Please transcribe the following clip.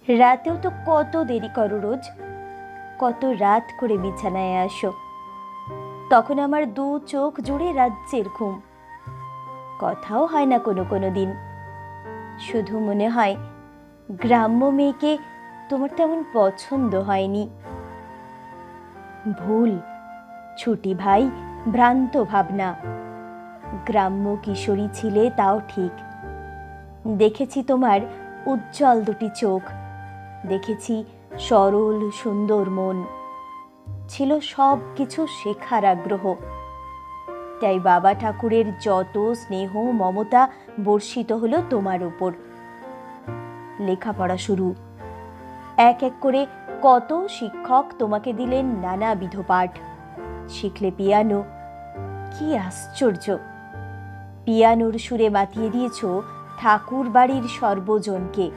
রাতেও তো কত দেরি করো রোজ, কত রাত করে বিছানায় আসো। তখন আমার দু চোখ জুড়ে রাজ্যের ঘুম। কথাও হয় না কোনো কোনো দিন। শুধু মনে হয় গ্রাম্য মেয়েকে তোমার তেমন পছন্দ হয়নি। ভুল, ছুটি ভাই, ভ্রান্ত ভাবনা। গ্রাম্য কিশোরী ছিলে তাও ঠিক। দেখেছি তোমার উজ্জ্বল দুটি চোখ, দেখেছি সরল সুন্দর মন, ছিল সব কিছু শেখার আগ্রহ। তাই বাবা ঠাকুরের যত স্নেহ মমতা বর্ষিত হলো তোমার উপর। লেখাপড়া শুরু, এক এক করে কত শিক্ষক তোমাকে দিলেন নানাবিধ পাঠ। শিখলে পিয়ানো, কি আশ্চর্য! পিয়ানোর সুরে মাতিয়ে দিয়েছ ঠাকুর বাড়ির সর্বজনকে।